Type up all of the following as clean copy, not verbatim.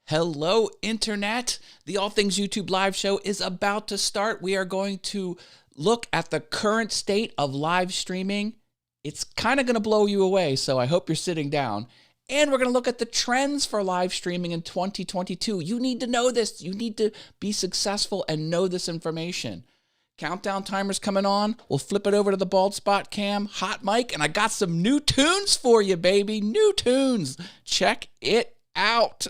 Hello, Internet. The All Things YouTube live show is about to start. We are going to look at the current state of live streaming. It's kind of going to blow you away, so I hope you're sitting down. And we're going to look at the trends for live streaming in 2022. You need to know this. You need to be successful and know this information. Countdown timer's coming on. We'll flip it over to the bald spot cam, hot mic, and I got some new tunes for you, baby. New tunes. Check it out.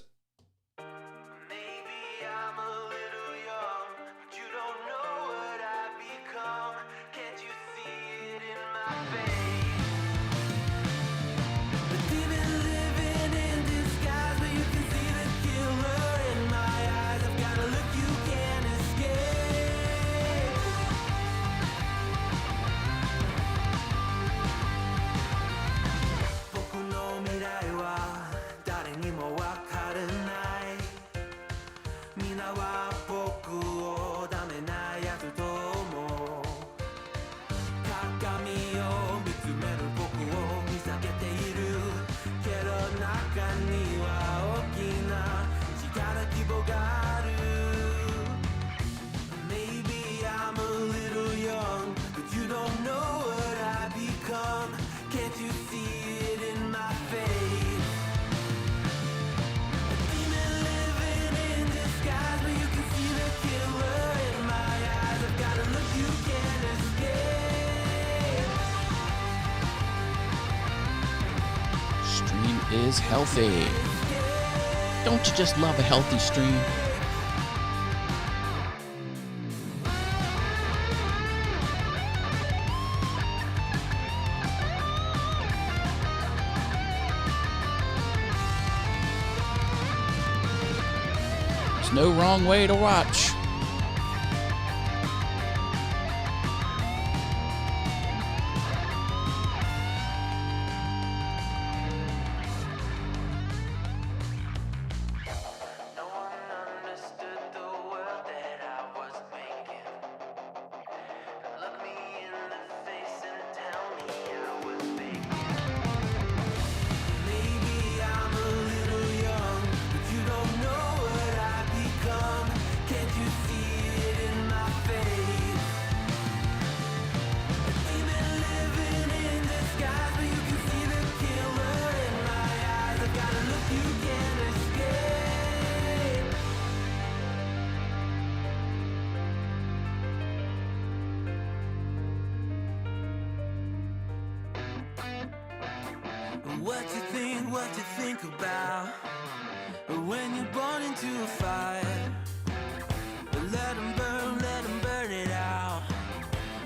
Is healthy. Don't you just love a healthy stream? There's no wrong way to watch. What you think about when you're born into a fire. Let them burn it out.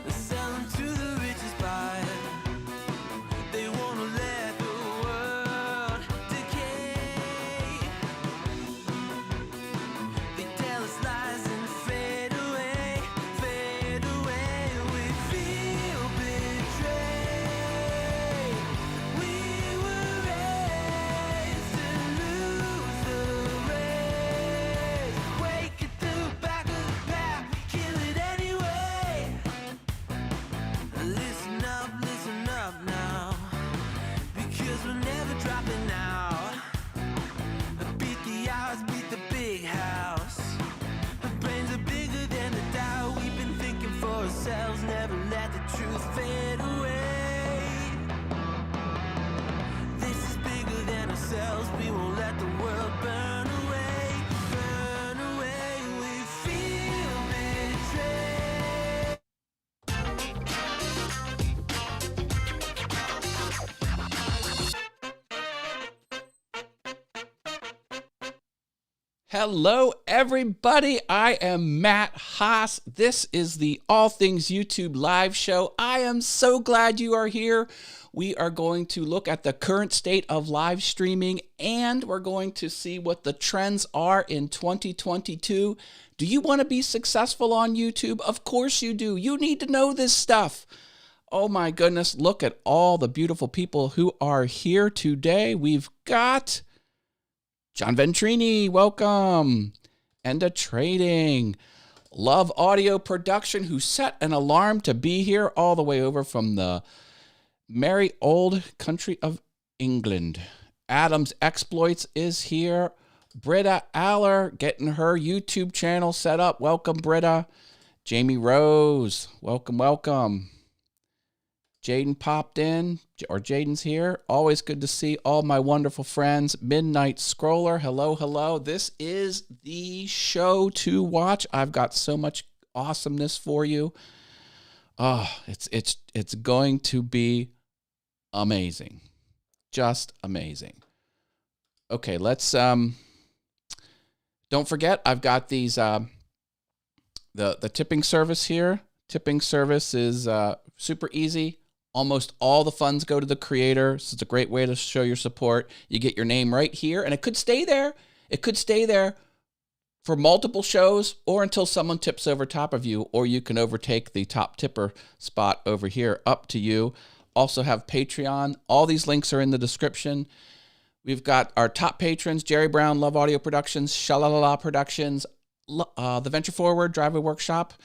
Sell them to the richest buyer. They wanna let the world decay. They tell us lies and fade away, fade away. We feel betrayed. We were raised to lose the race. Wake at the back of the pack, kill it anyway. Listen up now, because we're never dropping out. Beat the odds, beat the big house. Our brains are bigger than the doubt. We've been thinking for ourselves, never let the truth fade away. This is bigger than ourselves, we won't let the world burn away, burn away. We feel betrayed. Hello, everybody. I am Matt Haas. This is the All Things YouTube live show. I am so glad you are here. We are going to look at the current state of live streaming, and we're going to see what the trends are in 2022. Do you want to be successful on YouTube? Of course you do. You need to know this stuff. Oh my goodness, look at all the beautiful people who are here today. We've got John Ventrini, welcome. Enda Trading. Love Audio Production, who set an alarm to be here all the way over from the merry old country of England. Adam's Exploits is here. Britta Aller getting her YouTube channel set up. Welcome, Britta. Jamie Rose, welcome, welcome. Jaden popped in, or Jaden's here. Always good to see all my wonderful friends. Midnight Scroller, hello, hello. This is the show to watch. I've got so much awesomeness for you. Oh, it's going to be amazing. Just amazing. Okay, let's don't forget I've got these the tipping service here. Tipping service is super easy. Almost all the funds go to the creator. So it's a great way to show your support. You get your name right here, and it could stay there. It could stay there for multiple shows or until someone tips over top of you, or you can overtake the top tipper spot over here. Up to you. Also have Patreon. All these links are in the description. We've got our top patrons: Jerry Brown, Love Audio Productions, Shalalala Productions, The Venture Forward, Driveway Workshop,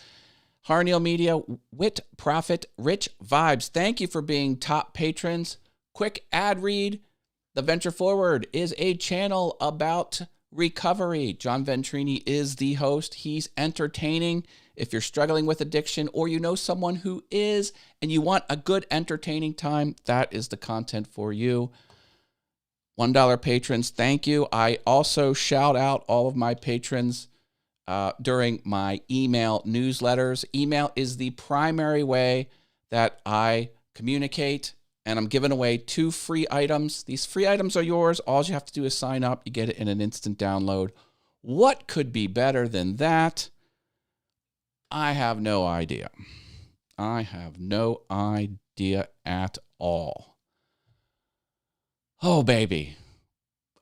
Harneal Media, Wit, Profit, Rich Vibes. Thank you for being top patrons. Quick ad read. The Venture Forward is a channel about recovery. John Ventrini is the host. He's entertaining. If you're struggling with addiction or you know someone who is and you want a good entertaining time, that is the content for you. $1 patrons, thank you. I also shout out all of my patrons during my email newsletters. Email is the primary way that I communicate, and I'm giving away 2 free items. These free items are yours. All you have to do is sign up. You get it in an instant download. What could be better than that? I have no idea. I have no idea at all. Oh, baby.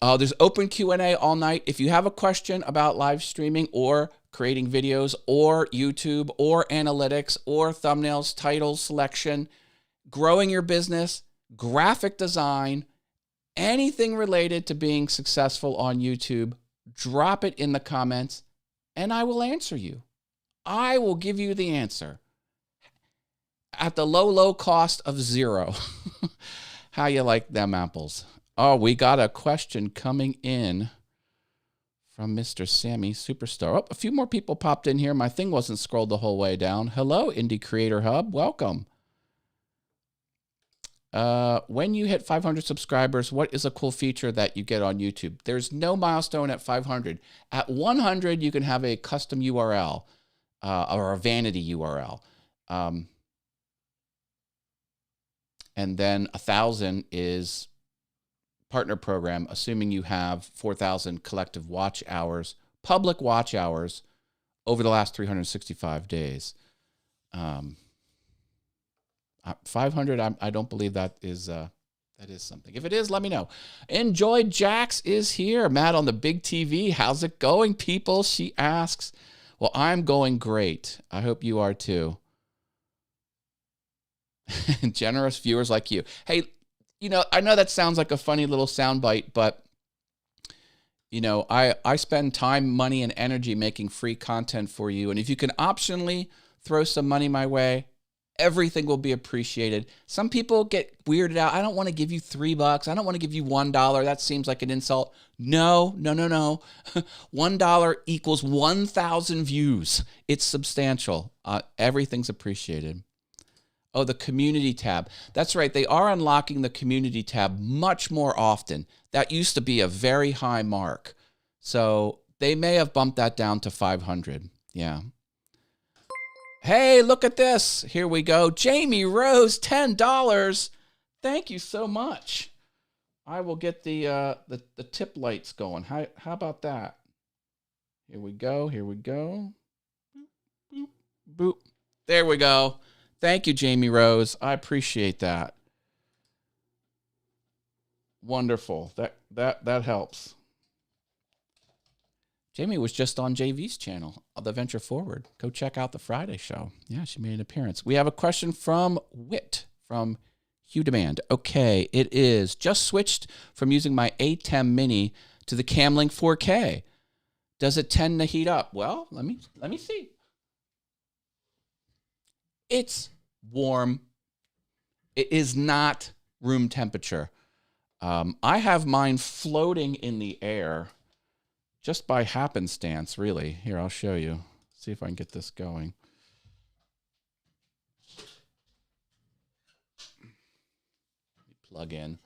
There's open Q&A all night. If you have a question about live streaming or creating videos or YouTube or analytics or thumbnails, titles, selection, growing your business, graphic design, anything related to being successful on YouTube, drop it in the comments and I will answer you. I will give you the answer at the low, low cost of $0. How you like them apples? Oh, we got a question coming in from Mr. Sammy Superstar. Oh, a few more people popped in here. My thing wasn't scrolled the whole way down. Hello, Indie Creator Hub. Welcome. When you hit 500 subscribers, what is a cool feature that you get on YouTube? There's no milestone at 500. At 100, you can have a custom URL or a vanity URL. And then 1,000 is partner program, assuming you have 4,000 collective watch hours, public watch hours over the last 365 days. 500, I don't believe that is something. If it is, let me know. Enjoy Jax is here. Matt on the big TV. How's it going, people? She asks. Well, I'm going great. I hope you are too. Generous viewers like you. Hey, you know, I know that sounds like a funny little soundbite, but you know, I spend time, money, and energy making free content for you. And if you can optionally throw some money my way, everything will be appreciated. Some people get weirded out. I don't want to give you $3. I don't want to give you $1. That seems like an insult. No. $1 equals 1,000 views. It's substantial. Everything's appreciated. Oh, the community tab. That's right. They are unlocking the community tab much more often. That used to be a very high mark. So they may have bumped that down to 500. Yeah. Hey, look at this. Here we go. Jamie Rose, $10. Thank you so much. I will get the tip lights going. How about that? Here we go. Boop, boop, boop. There we go. Thank you, Jamie Rose. I appreciate that. Wonderful. That helps. Jamie was just on JV's channel, The Venture Forward. Go check out the Friday show. Yeah, she made an appearance. We have a question from Wit, from Hugh Demand. Okay, it is. Just switched from using my A10 Mini to the Camlink 4K. Does it tend to heat up? Well, let me see. It's warm. It is not room temperature. I have mine floating in the air just by happenstance, really. Here, I'll show you. See if I can get this going. Plug in.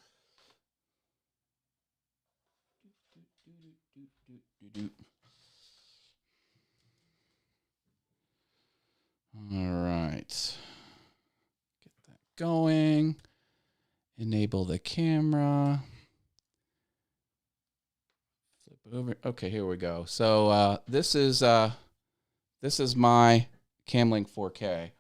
All right. Get that going. Enable the camera. Flip over. Okay, here we go. So this is my Camlink 4K.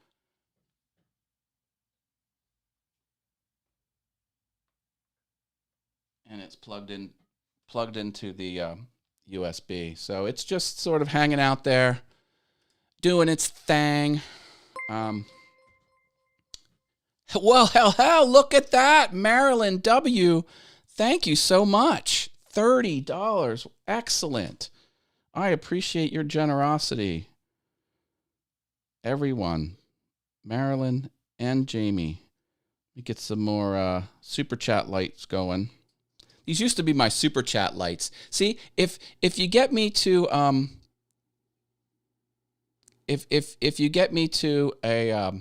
And it's plugged into the USB. So it's just sort of hanging out there, doing its thing. Well, hell, look at that. Marilyn W., thank you so much. $30. Excellent. I appreciate your generosity. Everyone. Marilyn and Jamie. Let me get some more super chat lights going. These used to be my super chat lights. See, if you get me to if you get me to a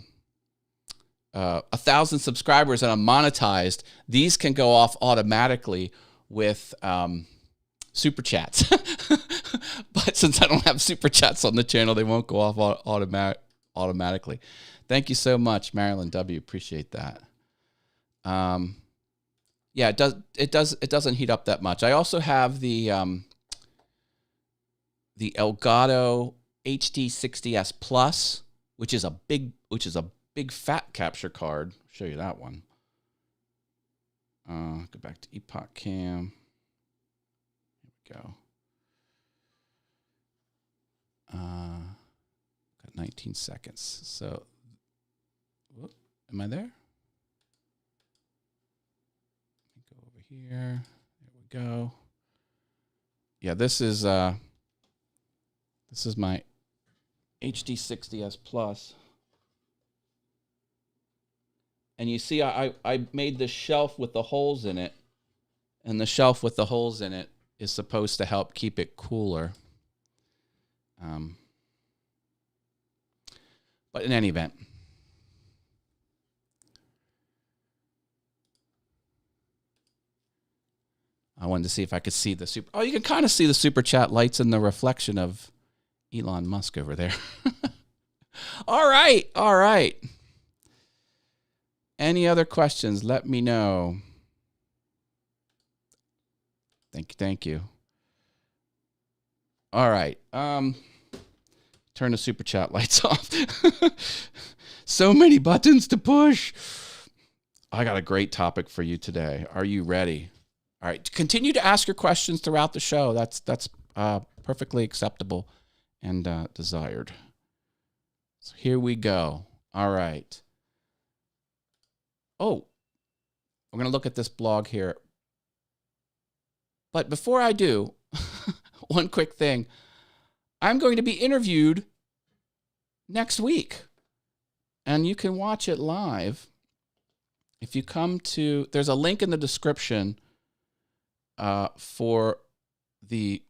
1,000 subscribers and I'm monetized, these can go off automatically with super chats. But since I don't have super chats on the channel, they won't go off automatically. Thank you so much, Marilyn W. Appreciate that. Yeah, it doesn't heat up that much. I also have the Elgato HD60S Plus, which is a big fat capture card. I'll show you that one. Go back to Epoch Cam. Here we go. Got 19 seconds. So, whoop, am I there? Go over here. There we go. Yeah, this is my HD60S Plus. And you see, I made this shelf with the holes in it. And the shelf with the holes in it is supposed to help keep it cooler. But in any event. I wanted to see if I could see the super... Oh, you can kind of see the super chat lights in the reflection of Elon Musk over there. All right. Any other questions? Let me know. Thank you. All right. Turn the super chat lights off. So many buttons to push. I got a great topic for you today. Are you ready? All right. Continue to ask your questions throughout the show. That's perfectly acceptable and desired. So here we go. All right. Oh, we're going to look at this blog here. But before I do, one quick thing. I'm going to be interviewed next week. And you can watch it live. If you come to, there's a link in the description for the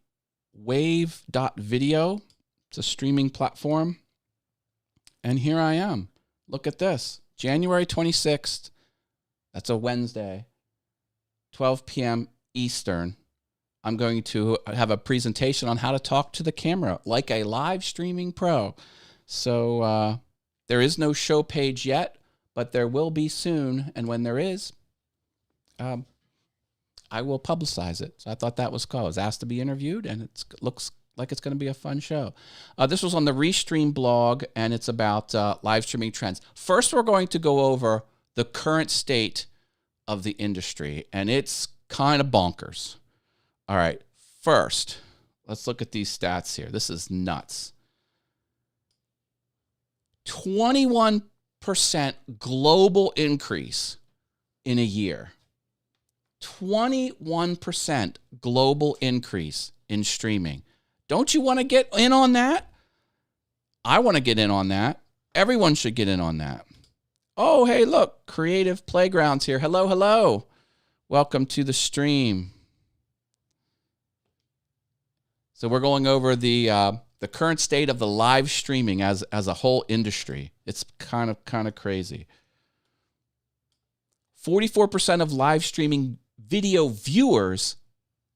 Wave.Video. It's a streaming platform. And here I am. Look at this. January 26th. That's a Wednesday. 12 p.m. Eastern. I'm going to have a presentation on how to talk to the camera like a live streaming pro. So there is no show page yet, but there will be soon. And when there is, I will publicize it. So I thought that was cool. I was asked to be interviewed, and it looks like it's going to be a fun show. This was on the Restream blog, and it's about live streaming trends. First, we're going to go over the current state of the industry, and it's kind of bonkers. All right, first, let's look at these stats here. This is nuts. 21% global increase in a year. 21% global increase in streaming. Don't you want to get in on that? I want to get in on that. Everyone should get in on that. Oh, hey, look, Creative Playgrounds here. Hello. Welcome to the stream. So we're going over the current state of the live streaming as a whole industry. It's kind of crazy. 44% of live streaming video viewers,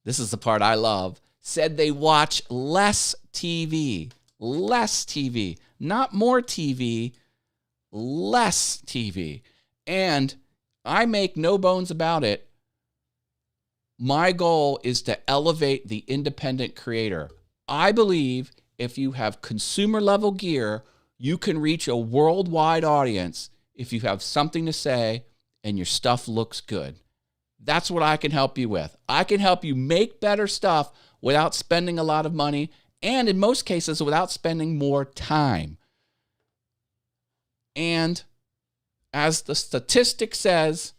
this is the part I love, said they watch less TV. Less TV. Not more TV, less TV. And I make no bones about it. My goal is to elevate the independent creator. I believe if you have consumer level gear, you can reach a worldwide audience if you have something to say and your stuff looks good. That's what I can help you with. I can help you make better stuff without spending a lot of money, and in most cases, without spending more time. And as the statistic says,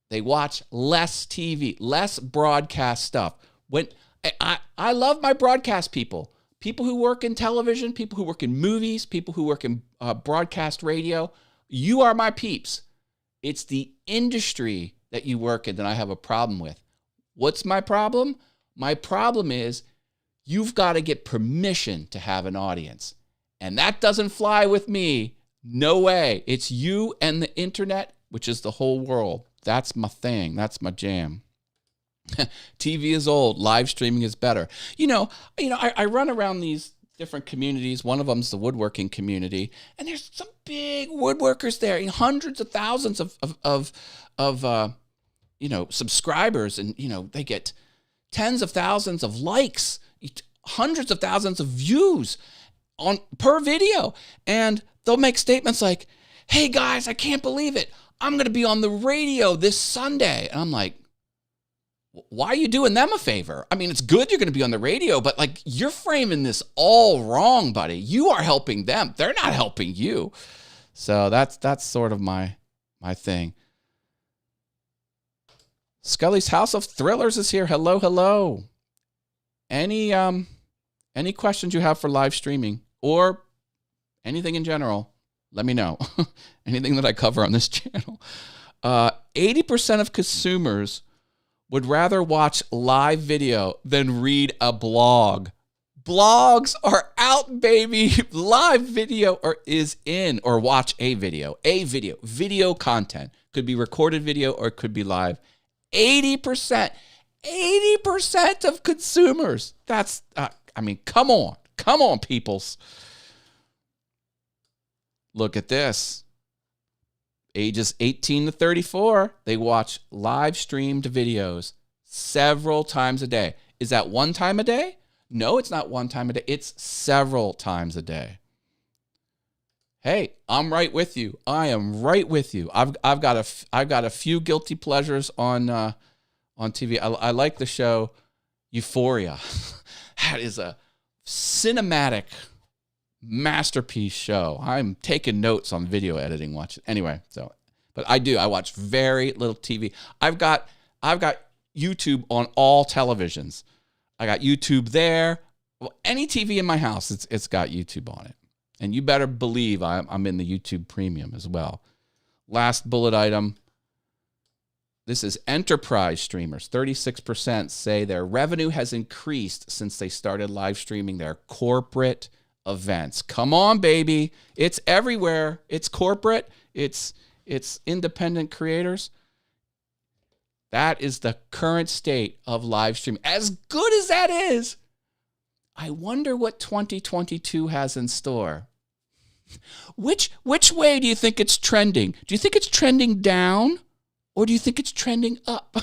they watch less TV, less broadcast stuff. When I love my broadcast people who work in television, people who work in movies, people who work in broadcast radio. You are my peeps. It's the industry that you work in that I have a problem with. What's my problem? My problem is you've got to get permission to have an audience. And that doesn't fly with me. No way. It's you and the internet, which is the whole world. That's my thing. That's my jam. TV is old. Live streaming is better. I run around these different communities. One of them is the woodworking community, and there's some big woodworkers there. Hundreds of thousands of subscribers, and they get tens of thousands of likes, hundreds of thousands of views per video, and they'll make statements like, "Hey guys, I can't believe it. I'm going to be on the radio this Sunday." And I'm like, why are you doing them a favor? I mean, it's good you're going to be on the radio, but you're framing this all wrong, buddy. You are helping them. They're not helping you. So that's sort of my thing. Scully's House of Thrillers is here. Hello, hello. Any questions you have for live streaming or anything in general, let me know. Anything that I cover on this channel. 80% of consumers would rather watch live video than read a blog. Blogs are out, baby. Live video is in, or watch a video. Video content. Could be recorded video or it could be live. 80% of consumers. That's, come on, peoples. Look at this. Ages 18 to 34, they watch live streamed videos several times a day. Is that one time a day? No, it's not one time a day. It's several times a day. Hey, I'm right with you. I am right with you. I've got a few guilty pleasures on TV. I like the show Euphoria. That is a cinematic masterpiece show. I'm taking notes on video editing. Anyway. But I watch very little TV. I've got YouTube on all televisions. I got YouTube there. Well, any TV in my house, it's got YouTube on it. And you better believe I'm in the YouTube Premium as well. Last bullet item. This is enterprise streamers. 36% say their revenue has increased since they started live streaming their corporate events. Come on, baby. It's everywhere. It's corporate. It's independent creators. That is the current state of live streaming. As good as that is, I wonder what 2022 has in store. Which way do you think it's trending? Do you think it's trending down or do you think it's trending up?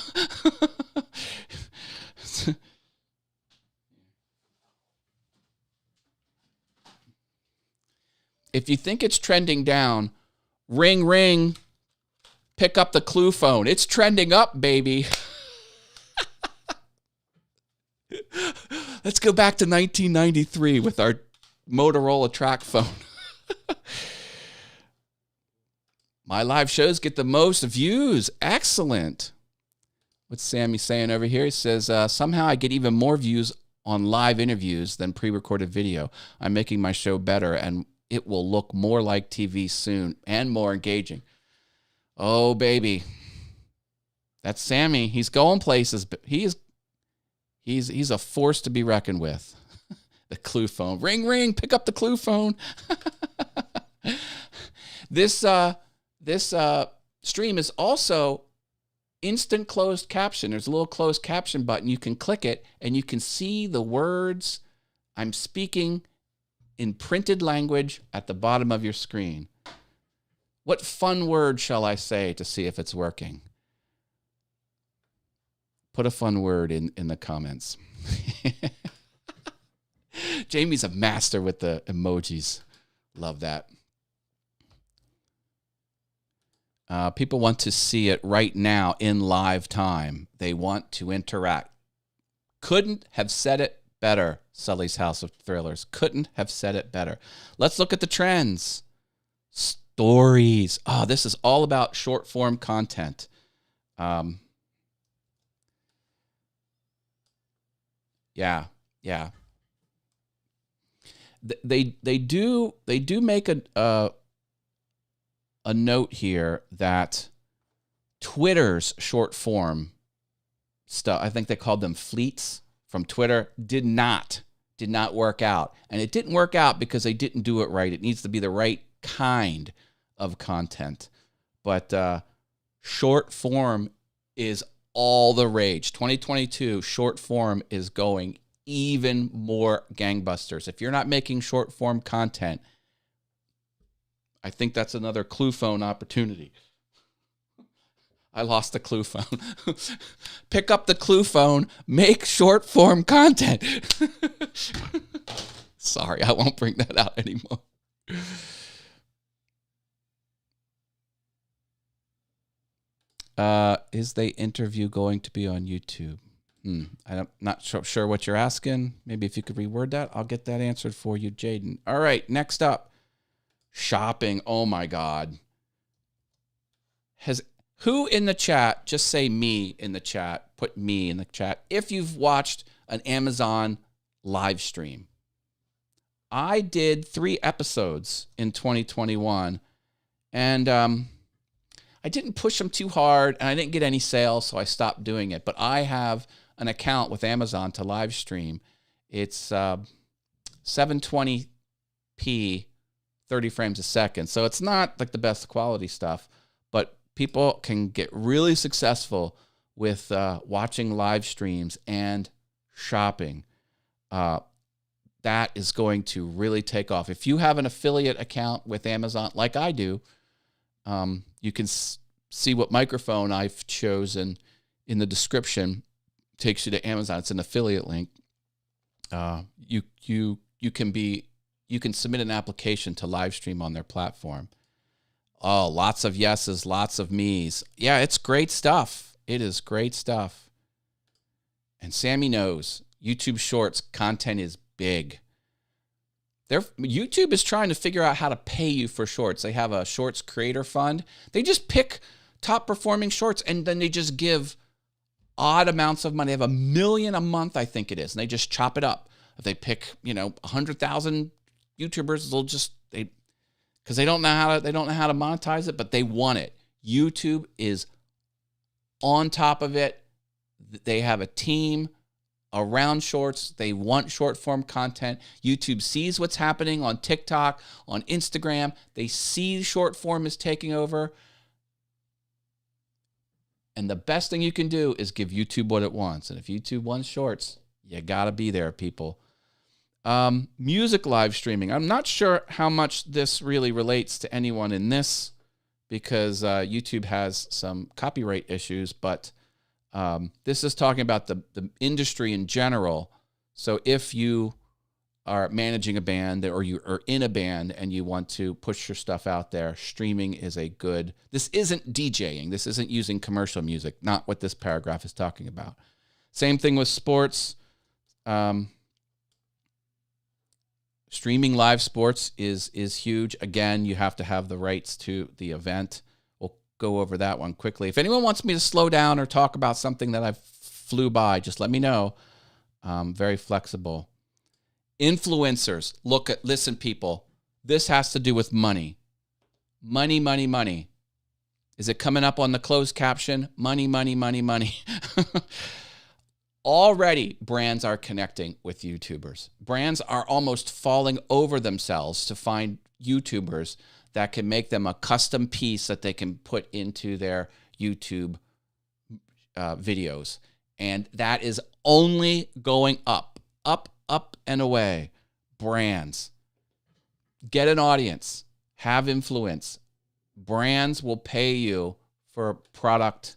If you think it's trending down, ring, ring, pick up the Clue phone. It's trending up, baby. Let's go back to 1993 with our Motorola track phone. My live shows get the most views. Excellent. What's Sammy saying over here? He says, somehow I get even more views on live interviews than pre-recorded video. I'm making my show better and it will look more like TV soon and more engaging. Oh, baby. That's Sammy. He's going places. But he's He's a force to be reckoned with. The clue phone. Ring, ring, pick up the clue phone. This stream is also instant closed caption. There's a little closed caption button. You can click it and you can see the words I'm speaking in printed language at the bottom of your screen. What fun word shall I say to see if it's working? Put a fun word in the comments. Jamie's a master with the emojis. Love that. People want to see it right now in live time. They want to interact. Couldn't have said it better, Sully's House of Thrillers. Couldn't have said it better. Let's look at the trends. Stories. Oh, this is all about short form content. Yeah. They do make a note here that Twitter's short form stuff, I think they called them fleets from Twitter, did not work out. And it didn't work out because they didn't do it right. It needs to be the right kind of content. But short form is all the rage. 2022, short form is going even more gangbusters. If you're not making short form content, I think that's another clue phone opportunity. I lost the clue phone. Pick up the clue phone, make short form content. Sorry, I won't bring that out anymore. Is the interview going to be on YouTube? I'm not sure what you're asking. Maybe if you could reword that, I'll get that answered for you, Jaden. All right, next up. Shopping. Oh my God. Who in the chat, just say me in the chat, put me in the chat, if you've watched an Amazon live stream. I did 3 episodes in 2021, and I didn't push them too hard, and I didn't get any sales, so I stopped doing it. But I have an account with Amazon to live stream. It's 720p, 30 frames a second. So it's not like the best quality stuff, but people can get really successful with watching live streams and shopping. That is going to really take off. If you have an affiliate account with Amazon, like I do, you can see what microphone I've chosen in the description. Takes you to Amazon. It's an affiliate link. You can submit an application to live stream on their platform. Oh, lots of yeses, lots of me's. Yeah, it's great stuff. It is great stuff. And Sammy knows YouTube Shorts content is big. YouTube is trying to figure out how to pay you for shorts. They have a Shorts Creator Fund. They just pick top performing shorts and then they just give odd amounts of money. They have $1 million a month, I think it is, and they just chop it up. If they pick, 100,000 YouTubers, because they don't know how to monetize it, but they want it. YouTube is on top of it. They have a team around shorts. They want short form content. YouTube sees what's happening on TikTok, on Instagram. They see short form is taking over. And the best thing you can do is give YouTube what it wants. And if YouTube wants shorts, you got to be there, people. Music live streaming. I'm not sure how much this really relates to anyone in this because YouTube has some copyright issues, but this is talking about the industry in general. So if you are managing a band or you are in a band and you want to push your stuff out there, streaming is this isn't DJing. This isn't using commercial music, not what this paragraph is talking about. Same thing with sports. Streaming live sports is huge. Again, you have to have the rights to the event. We'll go over that one quickly. If anyone wants me to slow down or talk about something that I flew by, just let me know. Very flexible. Influencers. Listen, people. This has to do with money. Money, money, money. Is it coming up on the closed caption? Money, money, money, money. Already, brands are connecting with YouTubers. Brands are almost falling over themselves to find YouTubers that can make them a custom piece that they can put into their YouTube videos. And that is only going up, up, and away. Brands. Get an audience. Have influence. Brands will pay you for product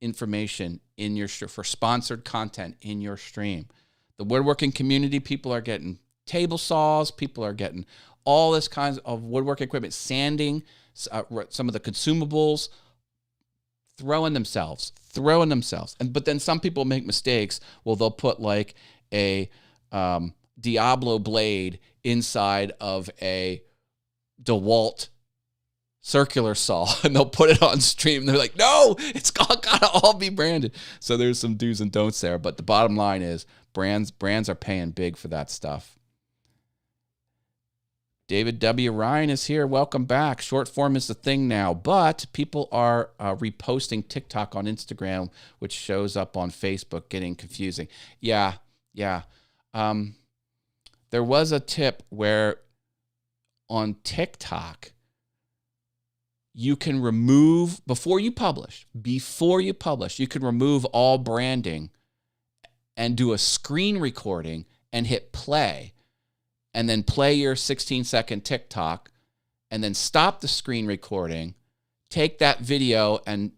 information in your for sponsored content in your stream. The woodworking community, people are getting table saws, people are getting all this kinds of woodworking equipment, sanding, some of the consumables, throwing themselves. But then some people make mistakes. Well, they'll put like a Diablo blade inside of a DeWalt circular saw, and they'll put it on stream. They're like, no, it's gotta all be branded. So there's some do's and don'ts there. But the bottom line is brands are paying big for that stuff. David W. Ryan is here. Welcome back. Short form is the thing now, but people are reposting TikTok on Instagram, which shows up on Facebook, getting confusing. Yeah. There was a tip where on TikTok, you can remove, before you publish, you can remove all branding and do a screen recording and hit play, and then play your 16-second TikTok, and then stop the screen recording, take that video and,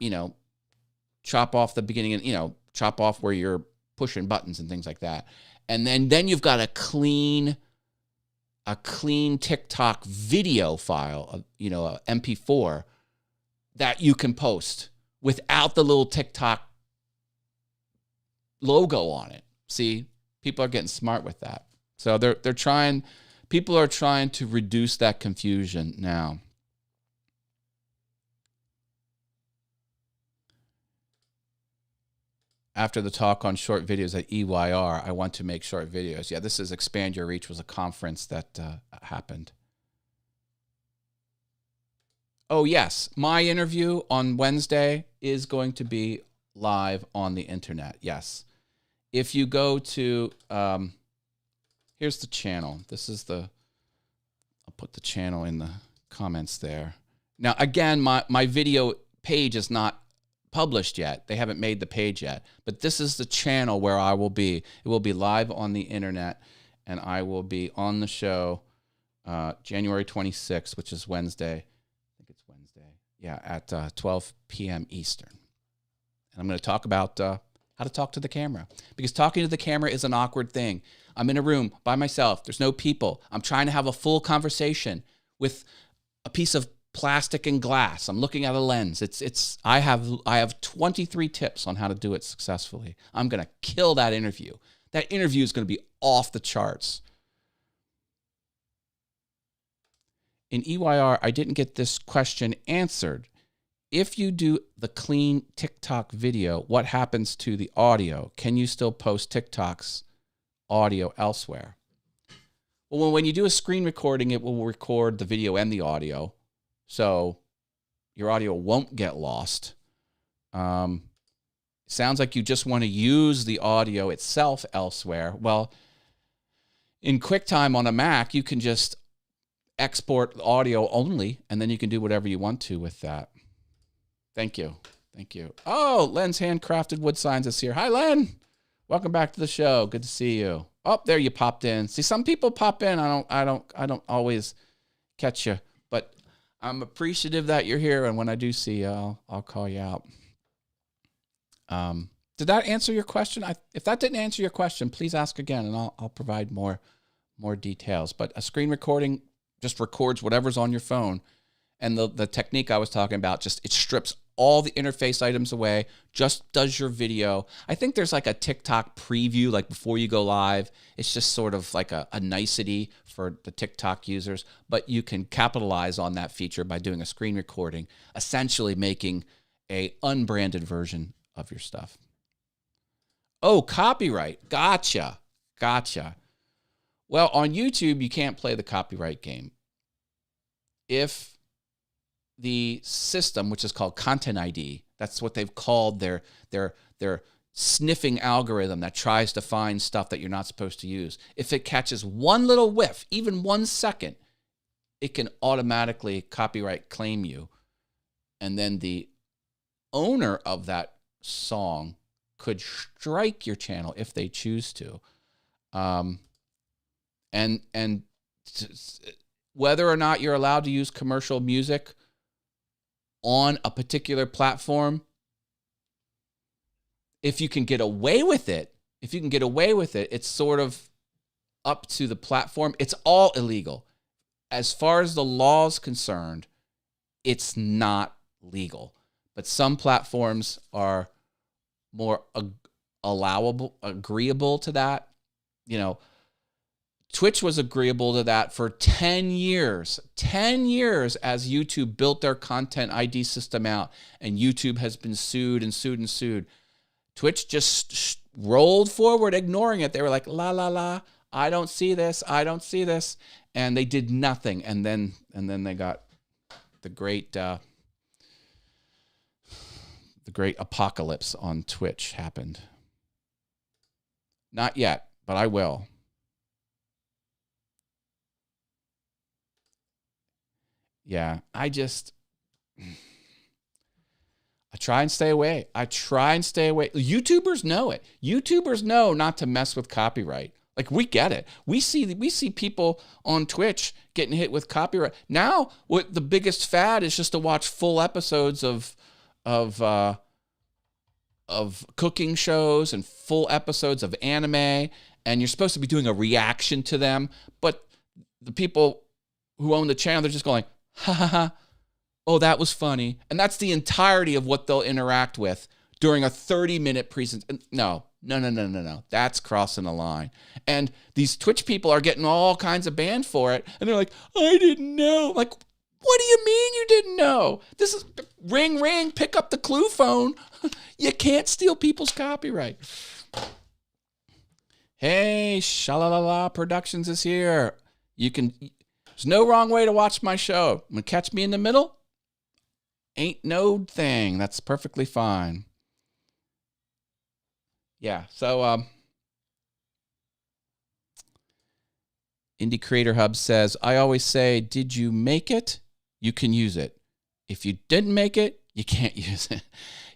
chop off the beginning and, chop off where you're pushing buttons and things like that. And then you've got a clean TikTok video file, a MP4 that you can post without the little TikTok logo on it. See, people are getting smart with that. So people are trying to reduce that confusion now. After the talk on short videos at EYR, I want to make short videos. Yeah, this is Expand Your Reach, was a conference that happened. Oh, yes. My interview on Wednesday is going to be live on the internet. Yes. If you go to, here's the channel. I'll put the channel in the comments there. Now, again, my video page is not published yet. They haven't made the page yet, but this is the channel where I will be. It will be live on the internet, and I will be on the show January 26th, which is Wednesday. I think it's Wednesday. Yeah, at 12 p.m. Eastern. And I'm going to talk about how to talk to the camera, because talking to the camera is an awkward thing. I'm in a room by myself. There's no people. I'm trying to have a full conversation with a piece of plastic and glass. I'm looking at a lens. I have 23 tips on how to do it successfully. I'm going to kill that interview. That interview is going to be off the charts. In EYR, I didn't get this question answered. If you do the clean TikTok video, what happens to the audio? Can you still post TikTok's audio elsewhere? Well, when you do a screen recording, it will record the video and the audio. So your audio won't get lost. Sounds like you just want to use the audio itself elsewhere. Well, in QuickTime on a Mac, you can just export audio only, and then you can do whatever you want to with that. Thank you. Oh, Len's Handcrafted Wood Signs is here. Hi, Len. Welcome back to the show. Good to see you. Oh, there you popped in. See, some people pop in. I don't always catch you, but I'm appreciative that you're here, and when I do see you, I'll call you out. Did that answer your question? If that didn't answer your question, please ask again, and I'll provide more details. But a screen recording just records whatever's on your phone, and the technique I was talking about, it strips all the interface items away, just does your video. I think there's like a TikTok preview, like before you go live. It's just sort of like a nicety for the TikTok users, but you can capitalize on that feature by doing a screen recording, essentially making a unbranded version of your stuff. Oh, copyright. Gotcha. Well, on YouTube, you can't play the copyright game. If the system, which is called Content ID, that's what they've called their sniffing algorithm that tries to find stuff that you're not supposed to use. If it catches one little whiff, even 1 second, it can automatically copyright claim you. And then the owner of that song could strike your channel if they choose to. And whether or not you're allowed to use commercial music on a particular platform, if you can get away with it, it's sort of up to the platform. It's all illegal. As far as the law is concerned, it's not legal. But some platforms are more agreeable to that. You know, Twitch was agreeable to that for 10 years. 10 years as YouTube built their content ID system out, and YouTube has been sued and sued and sued. Twitch just rolled forward, ignoring it. They were like, la, la, la, I don't see this. And they did nothing. And then they got the great apocalypse on Twitch happened. Not yet, but I will. Yeah, I try and stay away. YouTubers know it. YouTubers know not to mess with copyright. Like, we get it. We see people on Twitch getting hit with copyright. Now, what the biggest fad is just to watch full episodes of cooking shows and full episodes of anime, and you're supposed to be doing a reaction to them, but the people who own the channel, they're just going, ha ha ha, oh, that was funny. And that's the entirety of what they'll interact with during a 30-minute presentation. No. That's crossing the line. And these Twitch people are getting all kinds of banned for it. And they're like, I didn't know. I'm like, what do you mean you didn't know? This is ring, ring, pick up the clue phone. You can't steal people's copyright. Hey, Shalalala Productions is here. There's no wrong way to watch my show. I'm gonna catch me in the middle. Ain't no thing. That's perfectly fine. Yeah, so Indie Creator Hub says, I always say, did you make it? You can use it. If you didn't make it, you can't use it.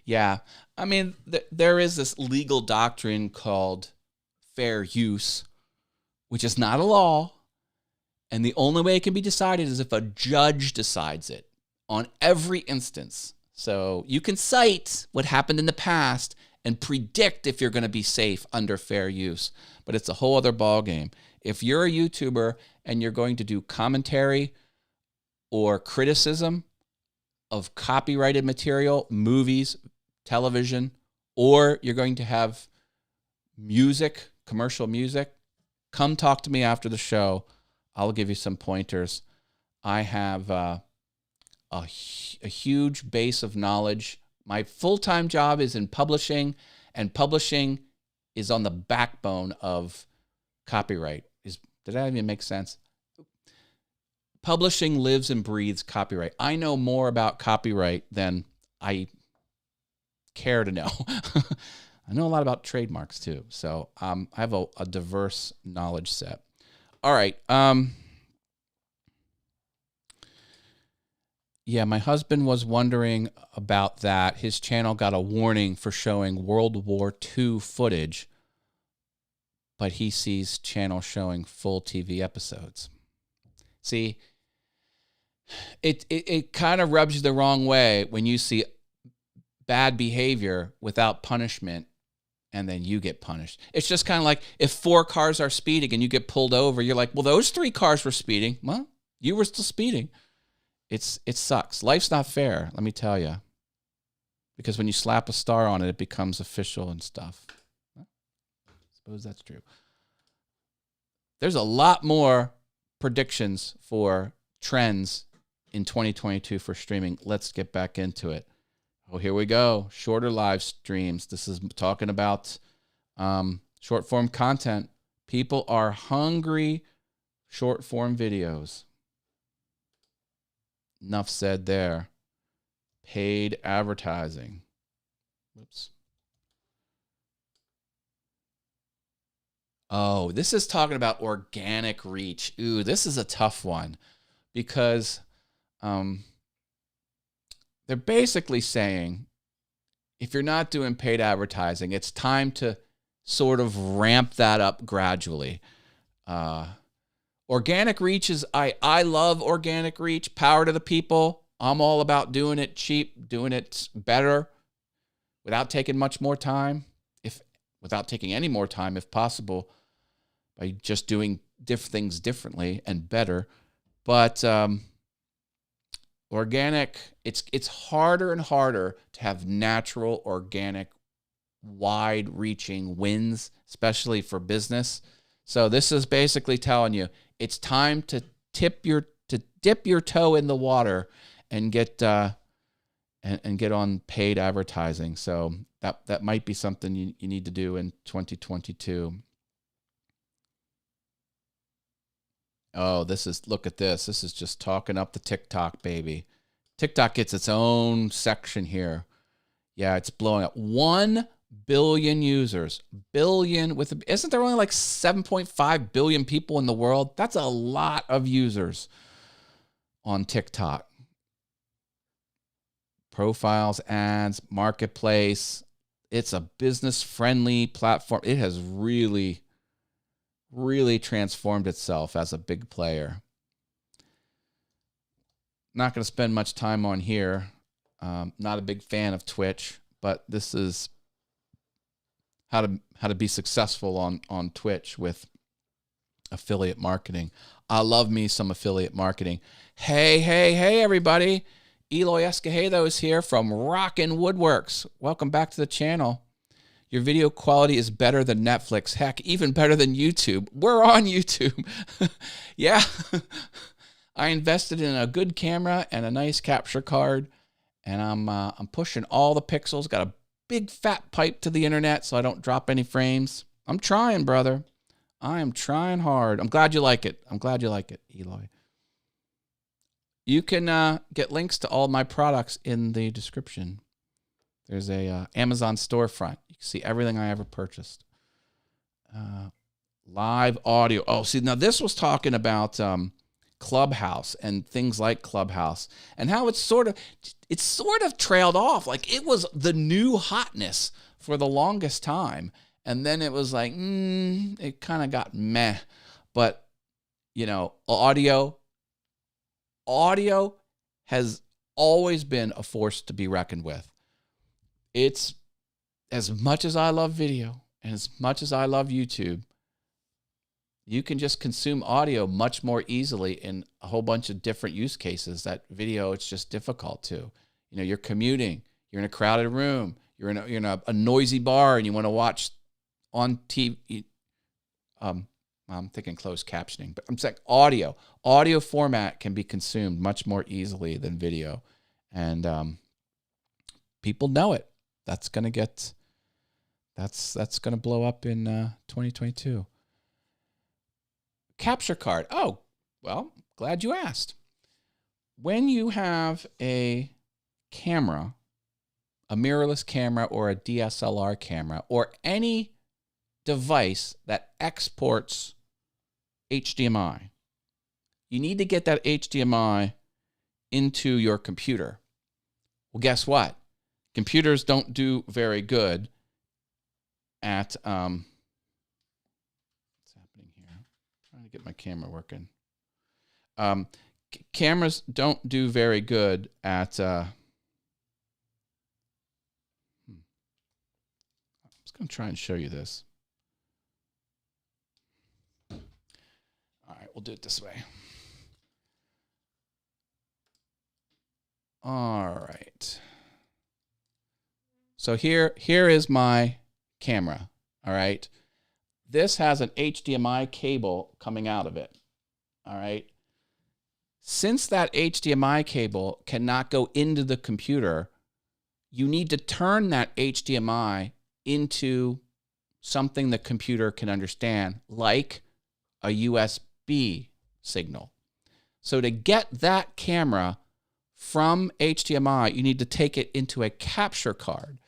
Yeah, I mean, there is this legal doctrine called fair use, which is not a law. And the only way it can be decided is if a judge decides it on every instance. So you can cite what happened in the past and predict if you're going to be safe under fair use. But it's a whole other ballgame. If you're a YouTuber and you're going to do commentary or criticism of copyrighted material, movies, television, or you're going to have music, commercial music, come talk to me after the show. I'll give you some pointers. I have a huge base of knowledge. My full-time job is in publishing, and publishing is on the backbone of copyright. Did that even make sense? Publishing lives and breathes copyright. I know more about copyright than I care to know. I know a lot about trademarks too. So I have a diverse knowledge set. All right. Yeah, my husband was wondering about that. His channel got a warning for showing World War II footage, but he sees channel showing full TV episodes. See, it kind of rubs you the wrong way when you see bad behavior without punishment and then you get punished. It's just kind of like if 4 cars are speeding and you get pulled over, you're like, well, those 3 cars were speeding. Well, you were still speeding. It sucks. Life's not fair, let me tell you. Because when you slap a star on it, it becomes official and stuff. I suppose that's true. There's a lot more predictions for trends in 2022 for streaming. Let's get back into it. Oh, here we go. Shorter live streams. This is talking about short form content. People are hungry short form videos. Enough said there. Paid advertising. Whoops. Oh, this is talking about organic reach. Ooh, this is a tough one because they're basically saying if you're not doing paid advertising, it's time to sort of ramp that up gradually. Organic reach is, I love organic reach, power to the people. I'm all about doing it cheap, doing it better without taking much more time, without taking any more time if possible, by just doing things differently and better. But organic, it's harder and harder to have natural, organic, wide-reaching wins, especially for business. So this is basically telling you it's time to dip your toe in the water and get and get on paid advertising. So that might be something you need to do in 2022. Oh, look at this. This is just talking up the TikTok, baby. TikTok gets its own section here. Yeah, it's blowing up. 1 billion users. Isn't there only like 7.5 billion people in the world? That's a lot of users on TikTok. Profiles, ads, marketplace. It's a business-friendly platform. It has really transformed itself as a big player. Not going to spend much time on here. Not a big fan of Twitch, but this is how to be successful on Twitch with affiliate marketing. I love me some affiliate marketing. Hey, everybody. Eloy Escojedo is here from Rockin' Woodworks. Welcome back to the channel. Your video quality is better than Netflix. Heck, even better than YouTube. We're on YouTube. Yeah. I invested in a good camera and a nice capture card, and I'm pushing all the pixels. Got a big fat pipe to the internet so I don't drop any frames. I'm trying, brother. I am trying hard. I'm glad you like it. I'm glad you like it, Eloy. You can get links to all my products in the description. There's a Amazon storefront. You can see everything I ever purchased. Live audio. Oh, see, now this was talking about Clubhouse and things like Clubhouse and how it's sort of trailed off. Like it was the new hotness for the longest time. And then it was like, it kind of got meh. But, audio has always been a force to be reckoned with. It's, as much as I love video and as much as I love YouTube, you can just consume audio much more easily in a whole bunch of different use cases that video, it's just difficult to. You're commuting, you're in a crowded room, you're in a noisy bar and you want to watch on TV. I'm thinking closed captioning, but I'm saying audio format can be consumed much more easily than video. And people know it. That's going to blow up in 2022. Capture card. Oh, well, glad you asked. When you have a camera, a mirrorless camera or a DSLR camera, or any device that exports HDMI, you need to get that HDMI into your computer. Well, guess what? Computers don't do very good at what's happening here? I'm trying to get my camera working. Cameras don't do very good at I'm just going to try and show you this. All right, we'll do it this way. All right. So here is my camera, all right? This has an HDMI cable coming out of it, all right? Since that HDMI cable cannot go into the computer, you need to turn that HDMI into something the computer can understand, like a USB signal. So to get that camera from HDMI, you need to take it into a capture card.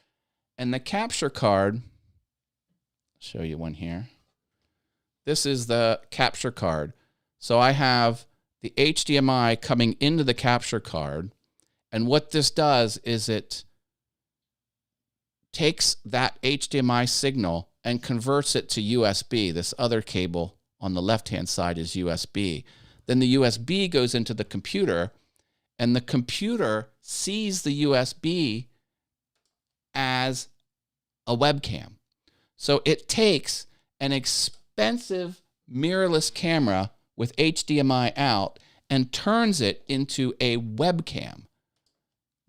And the capture card, I'll show you one here. This is the capture card. So I have the HDMI coming into the capture card. And what this does is it takes that HDMI signal and converts it to USB. This other cable on the left-hand side is USB. Then the USB goes into the computer, and the computer sees the USB as a webcam. So it takes an expensive mirrorless camera with HDMI out and turns it into a webcam.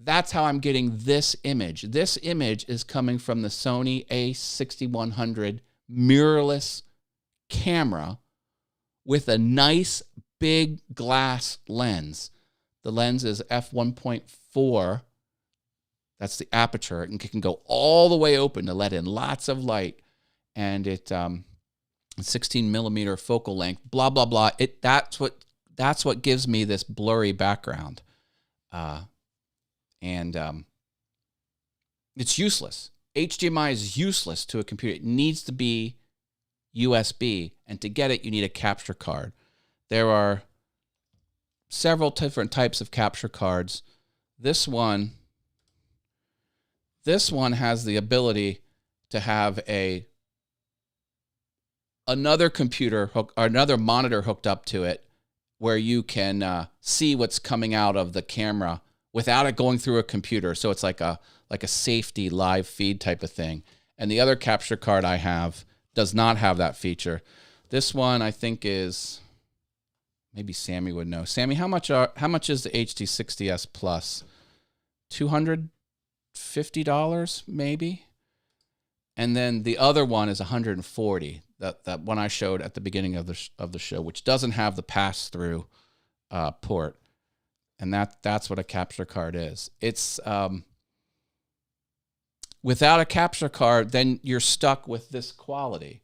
That's how I'm getting this image. This image is coming from the Sony a6100 mirrorless camera with a nice big glass lens. The lens is f1.4. That's the aperture. And it can go all the way open to let in lots of light. And it 16 millimeter focal length, blah, blah, blah. That's what gives me this blurry background. It's useless. HDMI is useless to a computer. It needs to be USB, and to get it, you need a capture card. There are several different types of capture cards. This one has the ability to have another computer hook or another monitor hooked up to it, where you can see what's coming out of the camera without it going through a computer. So it's like a safety live feed type of thing. And the other capture card I have does not have that feature. This one I think is, maybe Sammy would know. Sammy, how much is the HD60S Plus? $250 maybe? And then the other one is $140. That one I showed at the beginning of the show, which doesn't have the pass-through port. And that's what a capture card is. It's without a capture card, then you're stuck with this quality.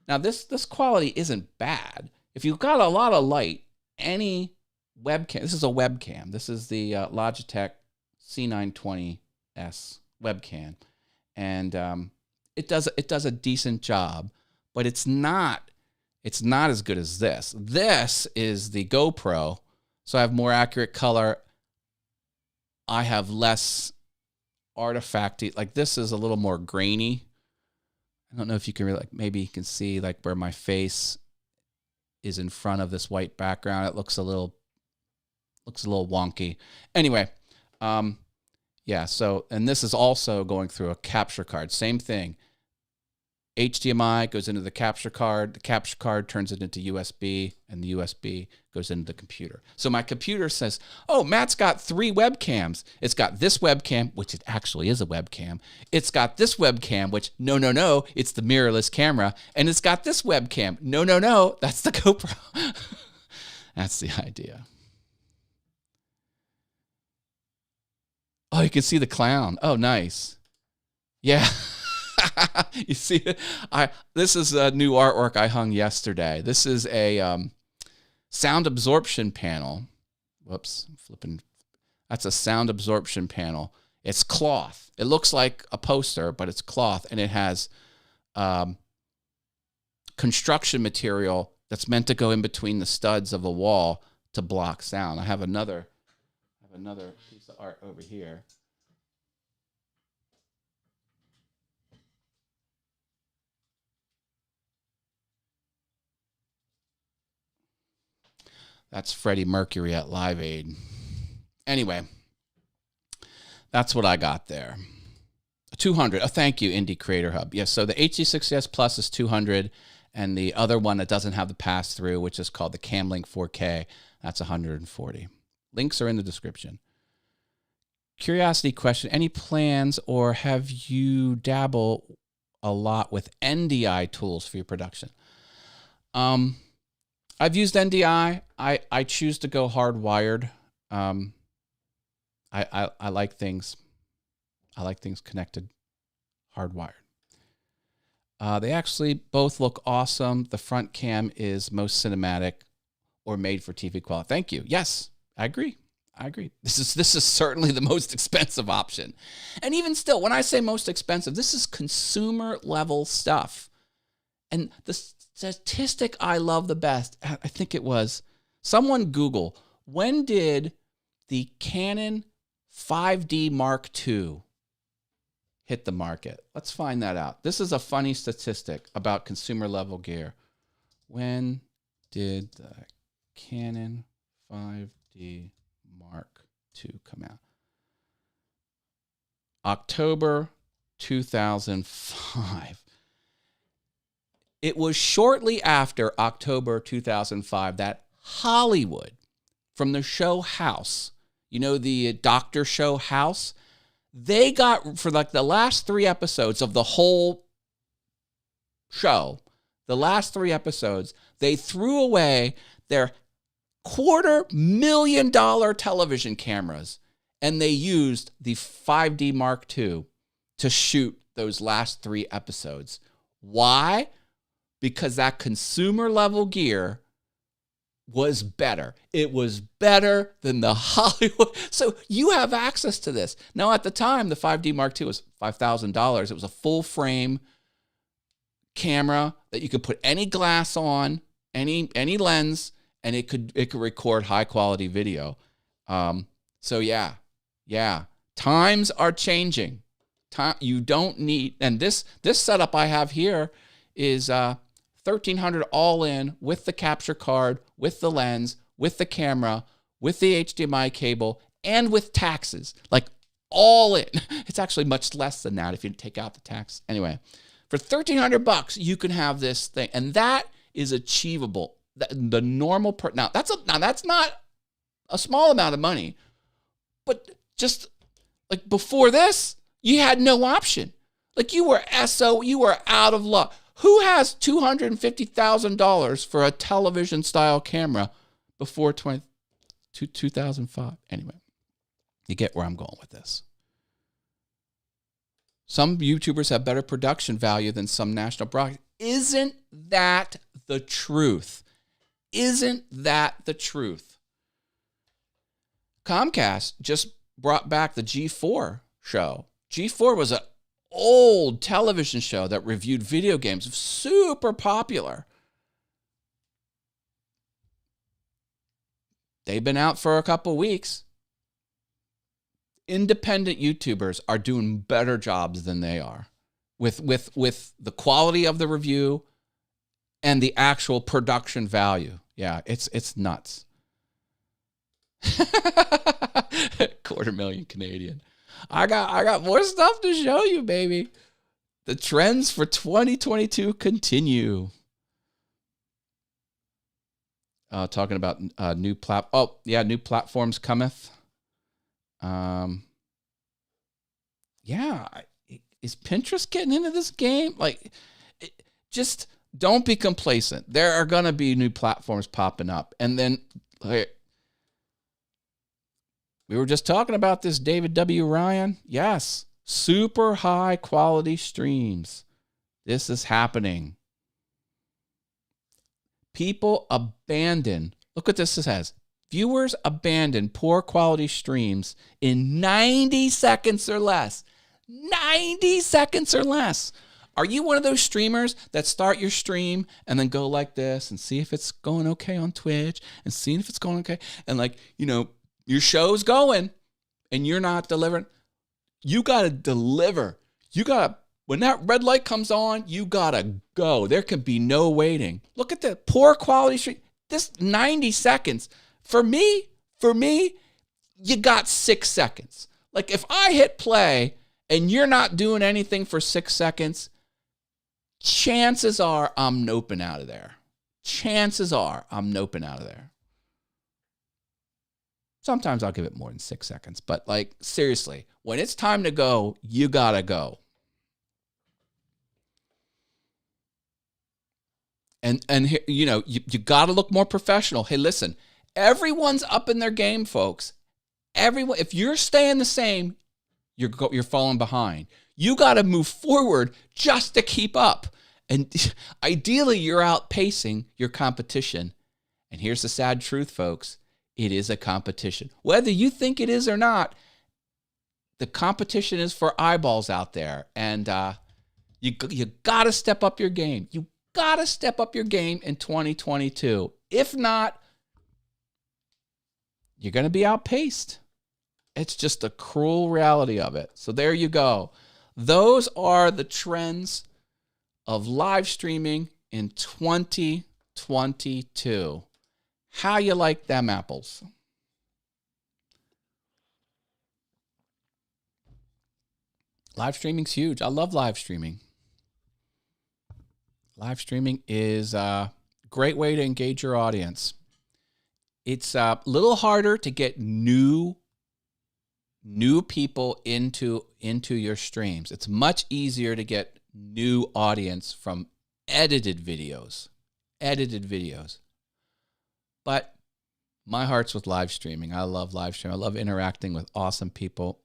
Now, this quality isn't bad. If you've got a lot of light, any webcam, this is a webcam. This is the Logitech C920S webcam. And it does a decent job, but it's not as good as this. This is the GoPro. So I have more accurate color. I have less artifacty. Like this is a little more grainy. I don't know if you can really, maybe you can see like where my face is in front of this white background. It looks a little wonky. Anyway, yeah. So, and this is also going through a capture card. Same thing. HDMI goes into the capture card turns it into USB, and the USB goes into the computer. So my computer says, oh, Matt's got 3 webcams. It's got this webcam, which it actually is a webcam. It's got this webcam, which, no, it's the mirrorless camera. And it's got this webcam. No, that's the GoPro. That's the idea. Oh, you can see the clown. Oh, nice. Yeah. You see it? This is a new artwork I hung yesterday. This is a sound absorption panel. Whoops, I'm flipping. That's a sound absorption panel. It's cloth. It looks like a poster, but it's cloth, and it has construction material that's meant to go in between the studs of a wall to block sound. I have another piece of art over here. That's Freddie Mercury at Live Aid. Anyway, that's what I got there. 200. Oh, thank you, Indie Creator Hub. Yes, so the HD60S Plus is 200, and the other one that doesn't have the pass-through, which is called the Camlink 4K, that's 140. Links are in the description. Curiosity question. Any plans, or have you dabble a lot with NDI tools for your production? I've used NDI. I choose to go hardwired. I like things. I like things connected, hardwired. They actually both look awesome. The front cam is most cinematic or made for TV quality. Thank you. Yes, I agree. This is certainly the most expensive option. And even still, when I say most expensive, this is consumer level stuff. And statistic I love the best, I think it was, someone Google, when did the Canon 5D Mark II hit the market? Let's find that out. This is a funny statistic about consumer level gear. When did the Canon 5D Mark II come out? October 2005. It was shortly after October 2005 that Hollywood, from the show Haas, you know, the doctor show Haas, they got, for like the last 3 episodes of the whole show, the last 3 episodes, they threw away their $250,000 television cameras, and they used the 5D Mark II to shoot those last 3 episodes. Why? Because that consumer level gear was better. It was better than the Hollywood. So you have access to this. Now, at the time, the 5D Mark II was $5,000. It was a full frame camera that you could put any glass on, any lens, and it could record high quality video. So yeah, times are changing. You don't need, and this setup I have here is $1,300 all in, with the capture card, with the lens, with the camera, with the HDMI cable, and with taxes. Like all in. It's actually much less than that if you take out the tax. Anyway, for $1,300 you can have this thing, and that is achievable. The normal now that's not a small amount of money, but just like before this, you had no option. Like you were out of luck. Who has $250,000 for a television style camera before 2005? Anyway, you get where I'm going with this. Some YouTubers have better production value than some national broadcasters. Isn't that the truth? Isn't that the truth? Comcast just brought back the G4 show. G4 was an old television show that reviewed video games, super popular. They've been out for a couple weeks. Independent YouTubers are doing better jobs than they are with the quality of the review and the actual production value. Yeah, it's nuts. 250,000 Canadian. I got more stuff to show you, baby. The trends for 2022 continue. Talking about new platforms cometh. Is Pinterest getting into this game? Just don't be complacent. There are going to be new platforms popping up. And then we were just talking about this David W. Ryan. Yes, super high quality streams. This is happening. People abandon, look what this says. Viewers abandon poor quality streams in 90 seconds or less. 90 seconds or less. Are you one of those streamers that start your stream and then go like this and see if it's going okay on Twitch and seeing if it's going okay? And your show's going and you're not delivering. You got to deliver. When that red light comes on, you got to go. There can be no waiting. Look at the poor quality stream. This 90 seconds. For me, you got 6 seconds. Like if I hit play and you're not doing anything for 6 seconds, chances are I'm noping out of there. Sometimes I'll give it more than 6 seconds, but seriously, when it's time to go, you gotta go. And you gotta look more professional. Hey, listen, everyone's up in their game, folks. Everyone, if you're staying the same, you're falling behind. You gotta move forward just to keep up. And ideally, you're outpacing your competition. And here's the sad truth, folks. It is a competition. Whether you think it is or not, the competition is for eyeballs out there. And you got to step up your game. You got to step up your game in 2022. If not, you're going to be outpaced. It's just the cruel reality of it. So there you go. Those are the trends of live streaming in 2022. How you like them apples? Live streaming's huge. I love live streaming. Live streaming is a great way to engage your audience. It's a little harder to get new people into your streams. It's much easier to get new audience from edited videos. But my heart's with live streaming. I love live streaming. I love interacting with awesome people.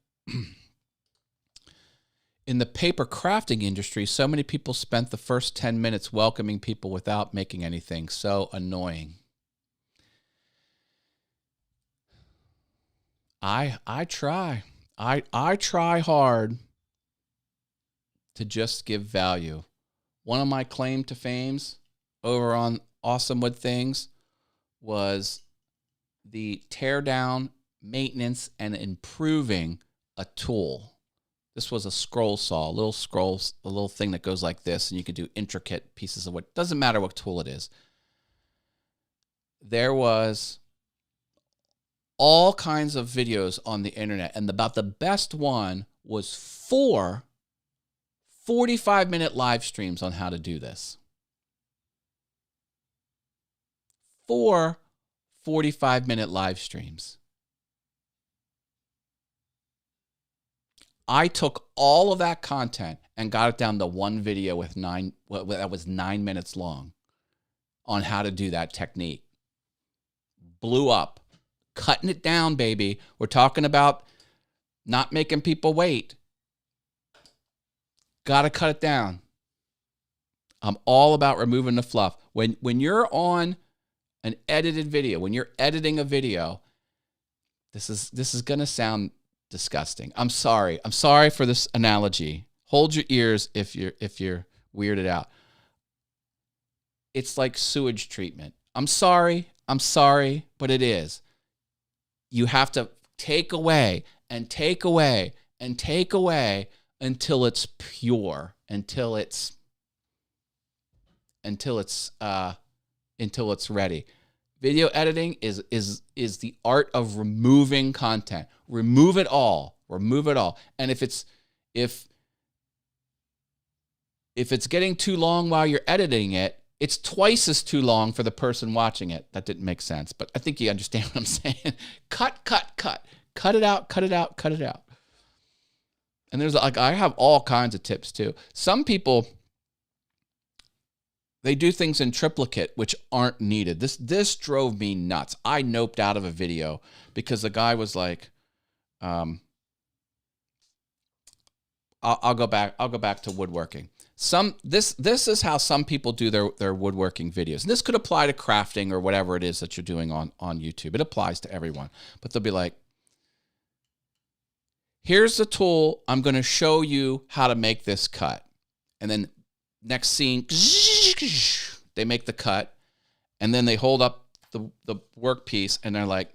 In the paper crafting industry, so many people spent the first 10 minutes welcoming people without making anything. So annoying. I try. I try hard to just give value. One of my claim to fames over on Awesome Wood Things was the tear down, maintenance, and improving a tool. This was a scroll saw, a little thing that goes like this, and you could do intricate pieces of wood. Doesn't matter what tool it is. There was all kinds of videos on the internet, and about the best one was 4 45-minute live streams on how to do this. 4 45-minute live streams. I took all of that content and got it down to one video with that was 9 minutes long on how to do that technique. Blew up. Cutting it down, baby. We're talking about not making people wait. Got to cut it down. I'm all about removing the fluff. When you're on an edited video, when you're editing a video, this is going to sound disgusting. I'm sorry for this analogy. Hold your ears if you're weirded out. It's like sewage treatment. I'm sorry, but it is. You have to take away and take away and take away until it's pure, until it's ready. Video editing is the art of removing content. Remove it all. And if it's getting too long while you're editing it, it's twice as too long for the person watching it. That didn't make sense, but I think you understand what I'm saying. Cut it out. And there's I have all kinds of tips too. Some people, they do things in triplicate which aren't needed. This drove me nuts. I noped out of a video because the guy was like, I'll go back to woodworking. This is how some people do their woodworking videos. And this could apply to crafting or whatever it is that you're doing on YouTube. It applies to everyone. But they'll be like, here's the tool. I'm going to show you how to make this cut. And then next scene, they make the cut. And then they hold up the workpiece and they're like,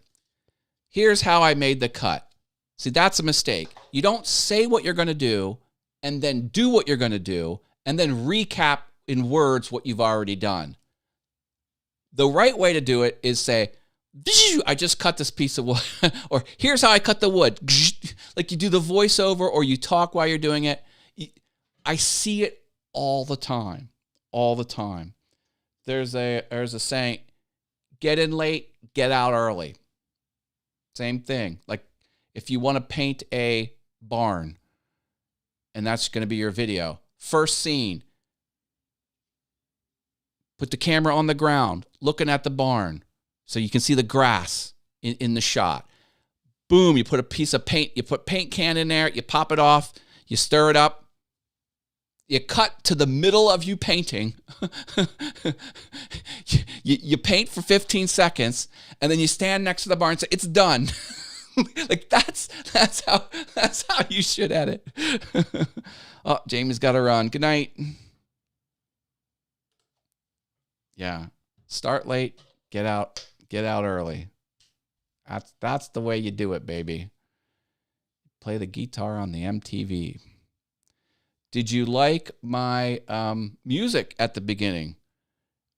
here's how I made the cut. See, that's a mistake. You don't say what you're going to do and then do what you're going to do and then recap in words what you've already done. The right way to do it is say, I just cut this piece of wood, or here's how I cut the wood. Like you do the voiceover or you talk while you're doing it. I see it all the time. There's a saying, get in late, get out early. Same thing. Like if you want to paint a barn and that's going to be your video, first scene, put the camera on the ground, looking at the barn so you can see the grass in the shot. Boom, you put a piece of paint, you put paint can in there, you pop it off, you stir it up, you cut to the middle of you painting, you paint for 15 seconds, and then you stand next to the barn and say, it's done. Like that's how you should edit. Oh, Jamie's got to run. Good night. Yeah. Start late, get out early. That's the way you do it, baby. Play the guitar on the MTV. Did you like my music at the beginning?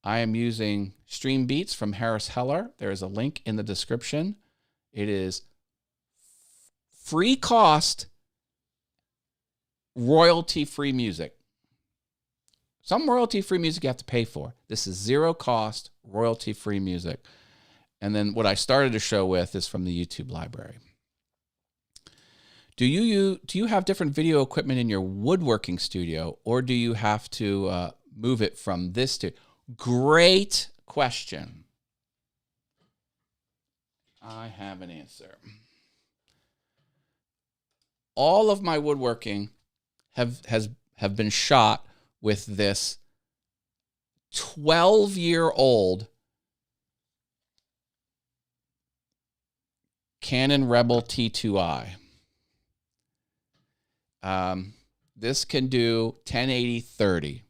I am using Stream Beats from Harris Heller. There is a link in the description. It is free cost, royalty-free music. Some royalty-free music you have to pay for. This is zero cost, royalty-free music. And then what I started the show with is from the YouTube library. Do you have different video equipment in your woodworking studio, or do you have to move it from this to? Great question. I have an answer. All of my woodworking have been shot with this 12-year-old Canon Rebel T2i. This can do 1080-30.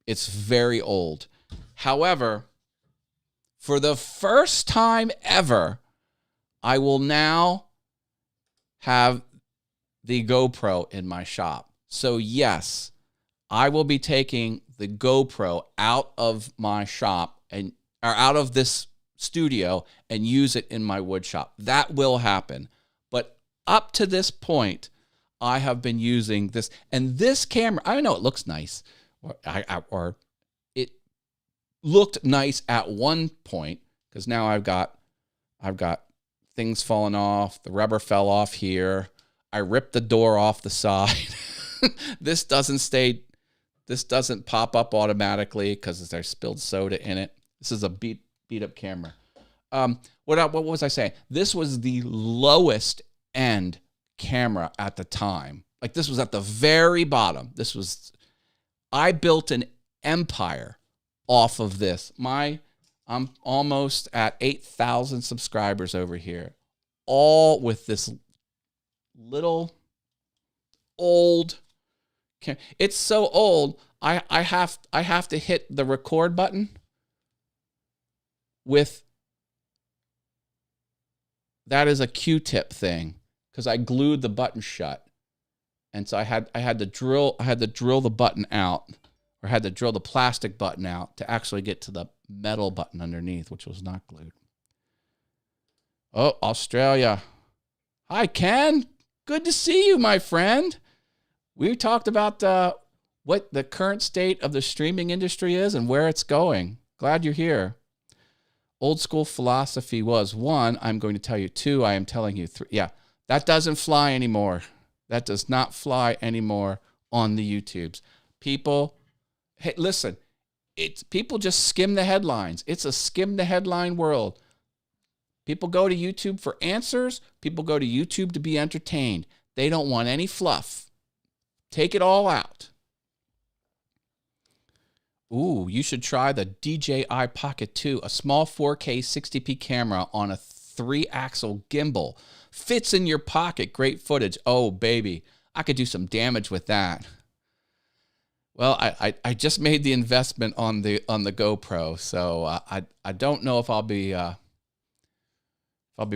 It's very old. However, for the first time ever, I will now have the GoPro in my shop. So yes, I will be taking the GoPro out of my shop or out of this studio and use it in my wood shop. That will happen. But up to this point, I have been using this, and this camera, I know it looks nice, or it looked nice at one point, because now I've got things falling off. The rubber fell off here. I ripped the door off the side. This doesn't pop up automatically because there's spilled soda in it. This is a beat up camera. What was I saying? This was the lowest end camera at the time. Like, this was at the very bottom. I built an empire off of this. I'm almost at 8,000 subscribers over here, all with this little old camera. It's so old, I have to hit the record button with, that is a Q-tip thing, because I glued the button shut. And so I had to drill the button out, or had to drill the plastic button out to actually get to the metal button underneath, which was not glued. Oh, Australia. Hi, Ken. Good to see you, my friend. We talked about what the current state of the streaming industry is and where it's going. Glad you're here. Old school philosophy was, 1, I'm going to tell you. 2, I am telling you. 3, yeah, that doesn't fly anymore. That does not fly anymore on the YouTubes. People, hey, listen, people just skim the headlines. It's a skim the headline world. People go to YouTube for answers. People go to YouTube to be entertained. They don't want any fluff. Take it all out. Ooh, you should try the DJI Pocket 2, a small 4K 60p camera on a 3-axle gimbal. Fits in your pocket. Great footage. Oh, baby. I could do some damage with that. Well, I just made the investment on the GoPro, so I don't know if I'll be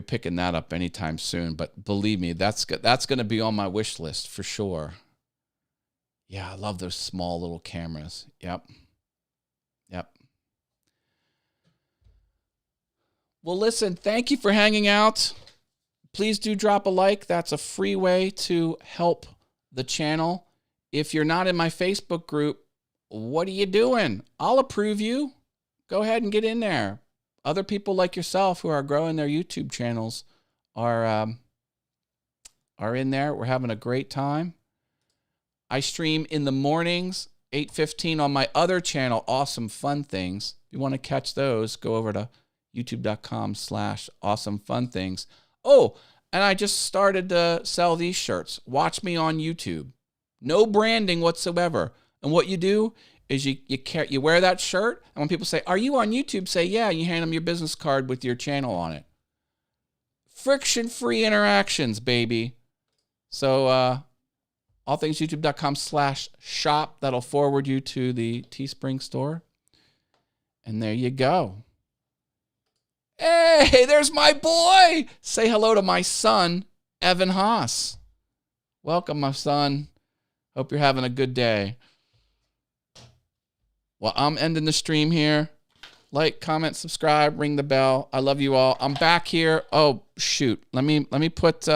picking that up anytime soon. But believe me, that's going to be on my wish list for sure. Yeah, I love those small little cameras. Yep. Well, listen, thank you for hanging out. Please do drop a like. That's a free way to help the channel. If you're not in my Facebook group, what are you doing? I'll approve you. Go ahead and get in there. Other people like yourself who are growing their YouTube channels are in there. We're having a great time. I stream in the mornings, 8:15 on my other channel, Awesome Fun Things. If you want to catch those, go over to youtube.com/awesomefunthings. Oh, and I just started to sell these shirts. Watch me on YouTube. No branding whatsoever. And what you do is you wear that shirt, and when people say, "Are you on YouTube?" say, "Yeah," and you hand them your business card with your channel on it. Friction-free interactions, baby. So, allthingsyoutube.com/shop. That'll forward you to the Teespring store. And there you go. Hey, there's my boy. Say hello to my son, Evan Haas. Welcome, my son. Hope you're having a good day. Well, I'm ending the stream here. Like, comment, subscribe, ring the bell. I love you all. I'm back here. Oh, shoot. Let me put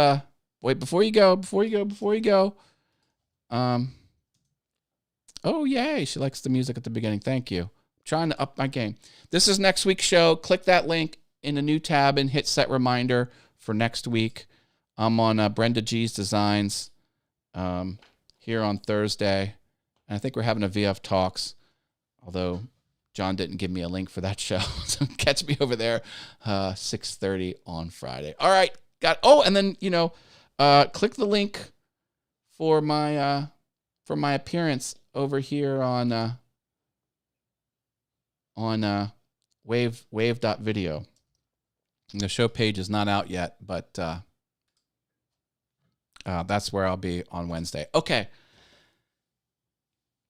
wait, before you go. Oh, yay. She likes the music at the beginning. Thank you. I'm trying to up my game. This is next week's show. Click that link in a new tab and hit set reminder for next week. I'm on Brenda G's Designs here on Thursday. And I think we're having a VF Talks, although John didn't give me a link for that show. So catch me over there 6:30 on Friday. All right. And then, click the link for my appearance over here on Wave.Video. The show page is not out yet, but that's where I'll be on Wednesday. Okay.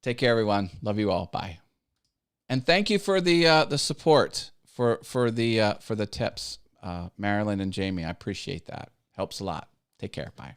Take care, everyone. Love you all. Bye. And thank you for the support for the tips, Marilyn and Jamie. I appreciate that. Helps a lot. Take care. Bye.